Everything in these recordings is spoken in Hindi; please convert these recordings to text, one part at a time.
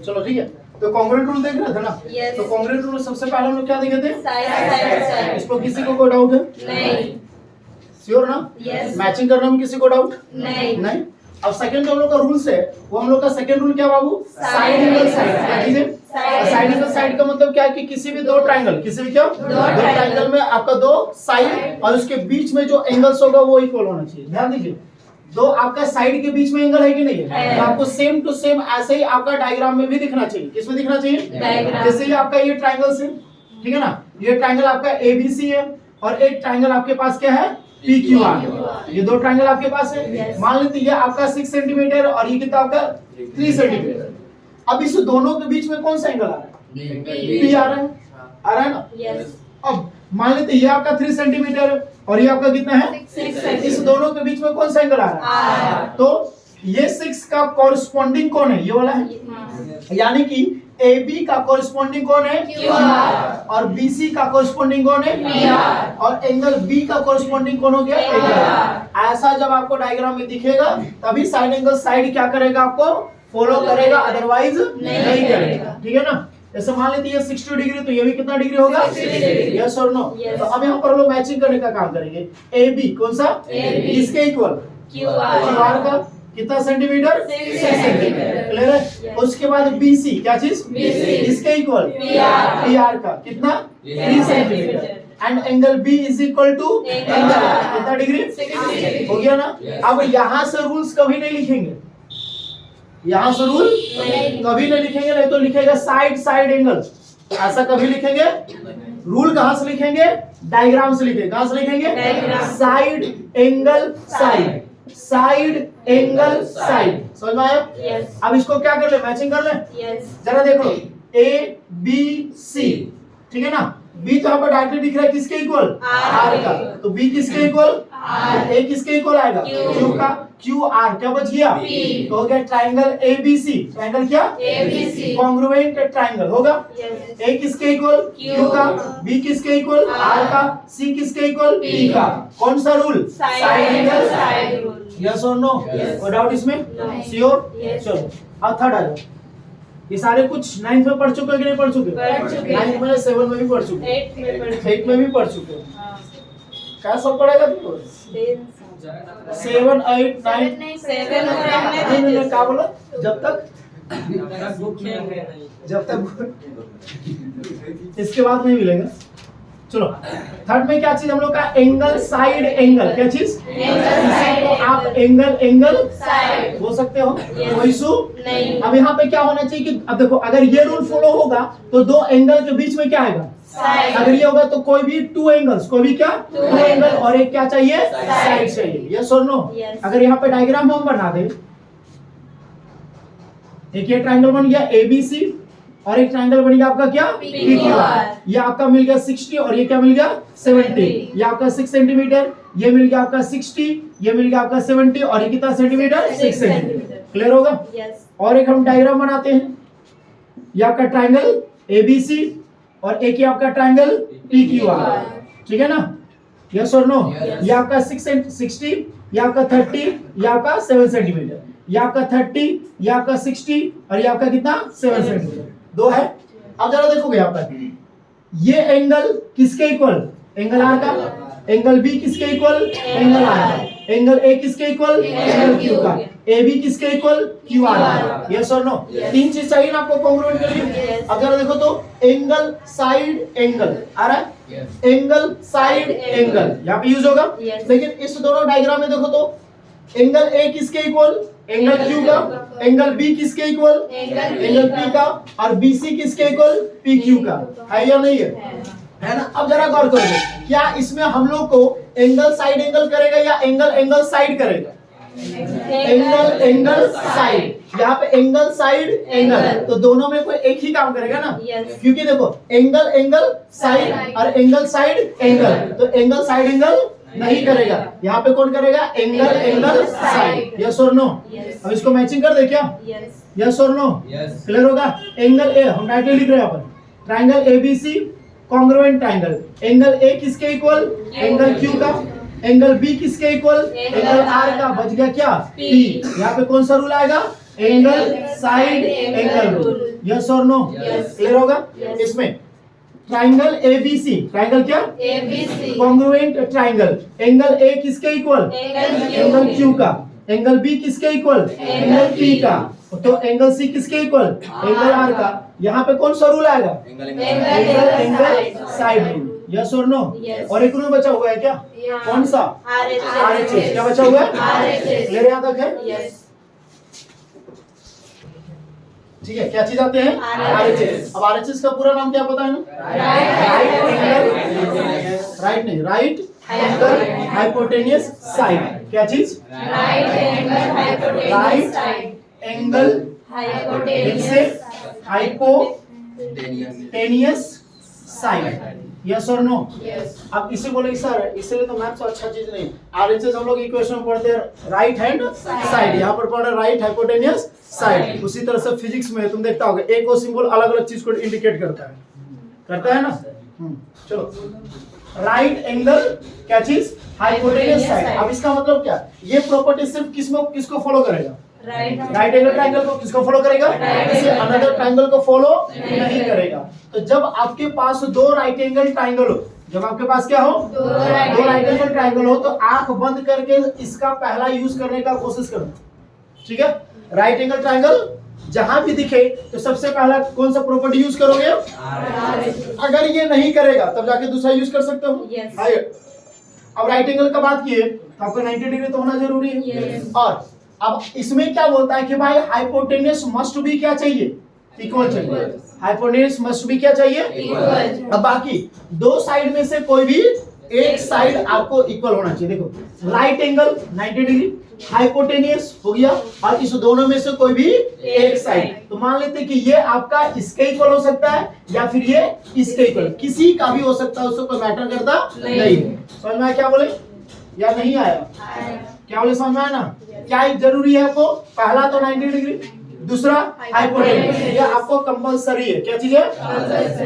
चलो ठीक है, तो कांग्रुएंट रूल देख रहे थे ना? Yes. तो कांग्रुएंट रूल सबसे पहले हम लोग क्या देखे थे? साइड इस पर किसी को कोई डाउट है? नहीं। श्योर ना? Yes. मैचिंग करने में किसी को डाउट नहीं। नहीं। अब सेकंड जो हम लोग का रूल्स है वो हम लोग का सेकंड रूल क्या बाबू? Side angle side. ठीक है, साइड एंगल साइड का मतलब क्या है कि किसी भी दो ट्रायंगल, किसी भी क्या दो ट्रायंगल में आपका दो साइड और उसके बीच में जो एंगल्स होगा वो इक्वल होना चाहिए। ध्यान दीजिए, दो आपका साइड के बीच में एंगल है कि नहीं है? तो आपको सेम टू सेम ऐसे ही आपका डायग्राम में भी दिखना चाहिए। किसमें दिखना चाहिए? जैसे ही आपका ये ट्रायंगल से, ठीक है ना, ये ट्रायंगल आपका एबीसी है और एक ट्रायंगल आपके पास क्या है? PQR। ये दो ट्रायंगल आपके पास है। मान लेते ये आपका 6 सेंटीमीटर और ये कितना आपका 3 सेंटीमीटर। अब इस दोनों के बीच में कौन सा एंगल आ रहा है? P आ रहा है, आ रहा है ना? यस। अब मान लेते ये आपका 3 सेंटीमीटर है और ये आपका कितना है? 6 इस दोनों के बीच में कौन सा एंगल आ रहा है? तो ये 6 का कॉरस्पॉन्डिंग कौन है? ये वाला है। यानी कि AB का कॉरस्पॉन्डिंग कौन है? QR। और BC का कॉरस्पॉन्डिंग कौन है? PR। और एंगल B का कॉरस्पॉन्डिंग कौन हो गया? AR। ऐसा जब आपको डायग्राम में दिखेगा तभी साइड एंगल साइड क्या करेगा? आपको फॉलो करेगा, अदरवाइज नहीं करेगा। ठीक है ना? जैसे मान लेते ये 60 डिग्री तो ये भी कितना डिग्री होगा? यस और नो? तो अब यहाँ पर हम लोग मैचिंग करने का काम करेंगे। AB कौन सा? इसके इक्वल QR का कितना सेंटीमीटर? 6 सेंटीमीटर। क्लियर है? उसके बाद BC क्या चीज? इसके इक्वल PR का कितना? 3 centimetre. And angle B is equal to angle कितना डिग्री? 60 हो गया ना? अब यहाँ से रूल्स कभी नहीं लिखेंगे, यहाँ से रूल कभी नहीं लिखेंगे, नहीं तो लिखेगा साइड साइड एंगल, ऐसा कभी लिखेंगे? रूल कहाँ से लिखेंगे? डायग्राम से लिखेंगे। कहाँ से लिखेंगे? Side angle side, side angle side. समझ में आया? यस। अब इसको क्या कर ले? मैचिंग कर ले। यस। जरा देखो ABC, ठीक है ना? B तो यहाँ पर डायरेक्टली दिख रहा है किसके इक्वल? R का। तो B किसके इक्वल? A किसके इक्वल आएगा? Q का। QR क्या बच गया? तो हो गया ट्रायंगल ABC। ट्रायंगल क्या? ABC। कॉन्ग्रुएंट ट्रायंगल होगा। A किसके इक्वल? Q का। B किसके इक्वल? R का। C किसके इक्वल? P का। कौन सा rule? Side angle side. Yes और नो? कोई डाउट इसमें? श्योर? चलो अब थर्ड आ जाओ। ये सारे कुछ 9th में पढ़ चुके हो कि नहीं पढ़ चुके? 9th में, 7 में भी पढ़ चुके, 8 में भी पढ़ चुके। क्या सब पढ़ेगा तुमको? 7, 8, 9 नहीं क्या बोला? जब तक इसके बाद नहीं मिलेगा। चलो थर्ड में क्या चीज हम लोग का? Angle side angle. क्या चीज? इसी को आप एंगल एंगल साइड बोल सकते हो, कोई इशू नहीं। अब यहाँ पे क्या होना चाहिए कि अब देखो, अगर ये रूल फॉलो होगा तो दो एंगल के बीच में क्या आएगा? साइड। अगर ये होगा तो कोई भी 2 एंगल्स, कोई भी क्या 2 एंगल और एक क्या चाहिए? साइड चाहिए। यस और नो? अगर यहाँ पे डायग्राम हम बना दे, एक ये ट्रायंगल बन गया ABC और एक ट्रायंगल बन गया आपका क्या? PQR। ये आपका मिल गया 60 और ये क्या मिल गया? 70। ये आपका 6 सेंटीमीटर, ये मिल गया आपका 60, ये मिल गया आपका 70 और ये कितना सेंटीमीटर? 6 सेंटीमीटर। क्लियर होगा? और एक हम डायग्राम बनाते हैं। ये आपका ट्रायंगल ABC और एक ही आपका ट्रायंगल PQR। ठीक है ना? यस और नो? ये आपका 60, ये आपका 30, ये आपका 7 सेंटीमीटर, ये आपका 30, ये आपका 60 और ये आपका कितना? 7 सेंटीमीटर। दो है। अब जरा देखोगे यहाँ पर ये एंगल किसके इक्वल? एंगल R का। एंगल B किसके इक्वल? एंगल R का। एंगल A किसके इक्वल? एंगल Q का। AB किसके इक्वल? QR। यस और नो? 3 चीज चाहिए ना आपको कॉन्ग्रुएंट के लिए। अब जरा देखो तो एंगल साइड एंगल आ रहा है, एंगल साइड एंगल यहाँ पे यूज होगा। लेकिन इस दोनों डायग्राम में देखो तो एंगल A किसके इक्वल? एंगल Q का। एंगल B किसके इक्वल? एंगल P का। और BC किसके इक्वल? PQ का। है या नहीं है? है ना? अब जरा गौर करो, क्या इसमें हम लोग को एंगल साइड एंगल करेगा या एंगल एंगल साइड करेगा? Angle angle side. यहाँ पे एंगल साइड एंगल, तो दोनों में कोई एक ही काम करेगा ना? क्योंकि देखो एंगल एंगल साइड और एंगल साइड एंगल, तो एंगल साइड एंगल नहीं करेगा। यहाँ पे कौन करेगा? Angle angle side. यस और नो? अब इसको मैचिंग कर दे क्या? यस और नो? क्लियर होगा? एंगल A हम डायरेक्टली लिख रहे हैं यहाँ पर, triangle ABC congruent triangle. Angle A किसके इक्वल? एंगल Q का। एंगल B किसके इक्वल? एंगल R का। बच गया क्या? P। यहाँ पे कौन सा रूल आएगा? Angle side angle rule, yes और नो? Yes. क्लियर होगा? Yes. इसमें ट्राइंगल एबीसी, ट्राइंगल क्या? ABC, congruent triangle, angle A किसके इक्वल? एंगल क्यू का, एंगल बी किसके इक्वल? एंगल पी का, तो एंगल सी किसके इक्वल? एंगल आर का। यहाँ पे कौन सा रूल आएगा? एंगल साइड रूल, यस और नो? Yes. और एक रूल बचा हुआ है क्या? Yeah. कौन सा? RHS, क्या बचा हुआ है? RHS. क्लियर यहाँ तक है? Yes. ठीक है, क्या चीज आते हैं? RHS. अब RHS का पूरा नाम क्या पता है ना? राइट नहीं, राइट एंगल हाइपोटेनियस साइड, क्या चीज? Right angle hypotenuse Right. side. Angle Hypotenuse से side. हाइपोटेनियस साइड, यस और नो? Yes. अब इसे बोलेंगे सर इसलिए तो मैथ्स अच्छा चीज नहीं। आरएचएस हम लोग इक्वेशन में पढ़ते हैं राइट हैंड साइड, यहाँ पर पढ़ रहे राइट हाइपोटेनियस साइड। उसी तरह से फिजिक्स में तुम देखता होगा एक वो सिंबल अलग अलग चीज को इंडिकेट करता है ना? चलो, राइट एंगल क्या चीज? Hypotenuse side. अब इसका मतलब क्या? ये प्रॉपर्टी सिर्फ किसको फॉलो करेगा? Right. राइट एंगल ट्रायंगल को किसको फॉलो करेगा? Right. किसी अनदर ट्रायंगल को फॉलो नहीं करेगा। तो जब आपके पास दो राइट एंगल ट्रायंगल हो, जब आपके पास क्या हो? दो right एंगल ट्रायंगल हो, तो आंख बंद करके इसका पहला यूज करने का कोशिश करना, ठीक है? राइट एंगल ट्रायंगल जहां भी दिखे तो सबसे पहला कौन सा प्रॉपर्टी यूज करोगे? अगर ये नहीं करेगा तब जाके दूसरा यूज कर सकते हो। Yes. आइए, अब राइट एंगल का बात किए तो आपका 90 डिग्री तो होना जरूरी है। Yes. और अब इसमें क्या बोलता है कि भाई हाइपोटेनियस मस्ट बी क्या चाहिए? इक्वल चाहिए। Equal. हाइपोटेनियस मस्ट बी क्या चाहिए? Equal. अब बाकी दो साइड में से कोई भी एक साइड आपको इक्वल होना चाहिए। देखो, राइट एंगल 90 डिग्री, हाइपोटेनियस हो गया, और इस दोनों में से कोई भी एक साइड। तो मान लेते हैं कि ये आपका इसके इक्वल हो सकता है या फिर ये इसके इक्वल, किसी का भी हो सकता है, उसको कोई मैटर करता नहीं। समझ में आया क्या बोले या नहीं आया? क्या बोले, समझ में आया ना? क्या एक जरूरी है आपको? पहला तो 90 डिग्री, दूसरा हाइपोटेनियस, ये आपको कंपलसरी है। क्या चीज है?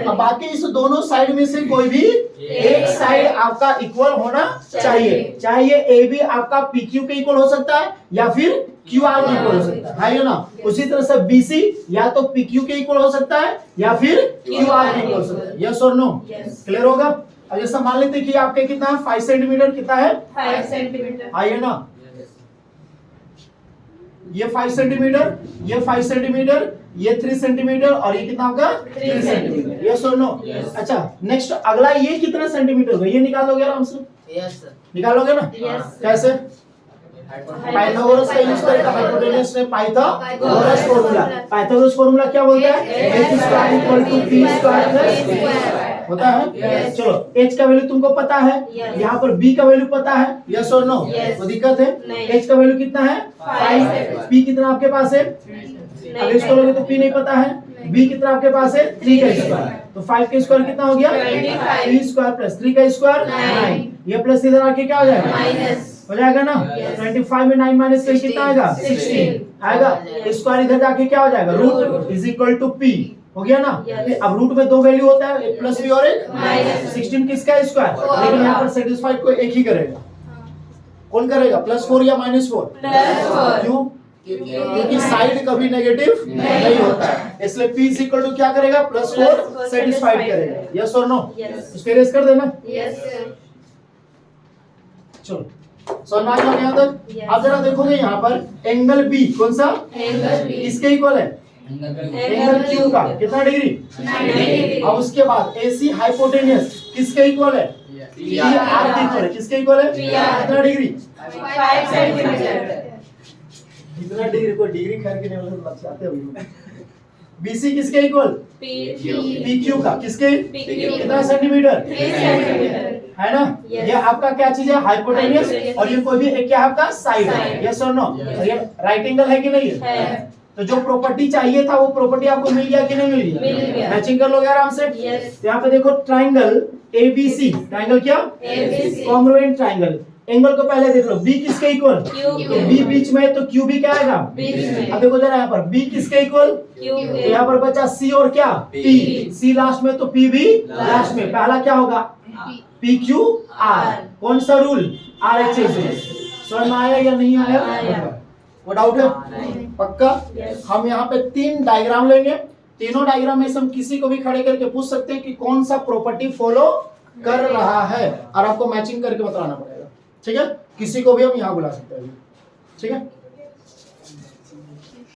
अब बाकी इस दोनों साइड में से कोई भी एक साइड आपका इक्वल होना चाहिए। चाहे ये ए बी आपका पी क्यू के इक्वल हो सकता है या फिर क्यू आर के इक्वल हो सकता है ना? उसी तरह से बी सी या तो पी क्यू के इक्वल हो सकता है या फिर क्यू आर के इक्वल हो सकता है। यस और नो? क्लियर होगा? अब जैसा मान लेते कि आपके कितना है? 5 सेंटीमीटर कितना है? 5 सेंटीमीटर। आइए ना, ये 5 सेंटीमीटर, ये 5 सेंटीमीटर, ये 3 सेंटीमीटर और ये कितना होगा? 3 सेंटीमीटर। यस और नो? अच्छा, नेक्स्ट अगला ये कितना सेंटीमीटर होगा? ये निकाल लोगे आराम से? Yes sir. निकालोगे ना? Yes. कैसे? पाइथागोरस का यूज करके हाइपोटेनस में पाइथागोरस फार्मूला। पाइथागोरस फार्मूला क्या बोलता है? h square equal to p square plus होता है। Yes. चलो, h का वैल्यू तुमको पता है, Yes. यहाँ पर b का वैल्यू पता है, यस और नो? Yes. कोई दिक्कत है? नहीं। h का वैल्यू कितना है? 5। p कितना आपके पास है? अगर इसको लोगे तो p नहीं पता है। b कितना आपके पास है? 3 का स्क्वायर, तो 5 का स्क्वायर कितना हो गया? 25। 3 स्क्वायर प्लस 3 का स्क्वायर 9। ये प्लस इधर आके क्या हो जाएगा? माइनस हो जाएगा ना? Yes. 25 में 9 माइनस करके कितना आएगा? 16 आएगा। Yes. स्क्वायर इधर जाके क्या हो जाएगा? Root. Root is equal to p, हो गया ना? Yes. अब रूट में दो वैल्यू होता है, एक प्लस भी और एक Minus. 16 किसका स्क्वायर? Four. लेकिन यहाँ पर सेटिस्फाइड कोई एक ही करेगा। कौन करेगा? +4 या -4? +4। क्यों? क्योंकि साइड कभी नेगेटिव नहीं होता है, इसलिए p इज इक्वल टू क्या करेगा? +4 सेटिस्फाइड करेगा। यस और नो? Yes. इसको इरेज कर देना। यस चलो, समझ में आ गया यहाँ तक? Yes. अब जरा देखोगे यहाँ पर एंगल बी कौन सा? एंगल बी इसके इक्वल है एंगल क्यू का, कितना डिग्री? 90 डिग्री। और उसके बाद AC हाइपोटेनियस किसके इक्वल है? PR के इक्वल है। किसके इक्वल है? PR। कितना डिग्री? 5 सेंटीमीटर। कितना डिग्री? को डिग्री खैर के नहीं बताते हो। BC किसके इक्वल? PQ का किसके? PQ। कितना सेंटीमीटर? 3 सेंटीमीटर। है ना? Yes. ये आपका क्या चीज है? हाइपोटेनियस। Hypotenuse। और ये कोई भी एक क्या है आपका? साइड है। Side। यस और नो? Yes. ये राइट एंगल है कि नहीं है? है। तो जो प्रॉपर्टी चाहिए था वो प्रॉपर्टी आपको मिल गया कि नहीं मिल गया? मिल गया। मैचिंग कर लोगे आराम से। Yes. यहाँ पे देखो ट्राइंगल ABC, ट्राइंगल क्या? ABC। Congruent triangle. एंगल को पहले देख लो, B किसके इक्वल? Q। तो B बीच में है तो Q भी क्या आएगा? बीच में। अब देखो जरा यहाँ पर B किसके इक्वल? Q तो के। यहाँ पर बचा C और क्या? P। C लास्ट में तो P भी लास्ट में। पहला क्या होगा? PQR। कौन सा रूल? RHS rule. समझ में आया या नहीं आया? आया। वो डाउट है? नहीं। पक्का? Yes. हम यहाँ पे 3 डायग्राम लेंगे, तीनों डायग्राम में से हम किसी को भी खड़े करके पूछ सकते हैं कि कौन सा प्रॉपर्टी फॉलो कर रहा है, और आपको मैचिंग करके बताना पड़ेगा। ठीक है, किसी को भी हम यहाँ बुला सकते हैं। ठीक है।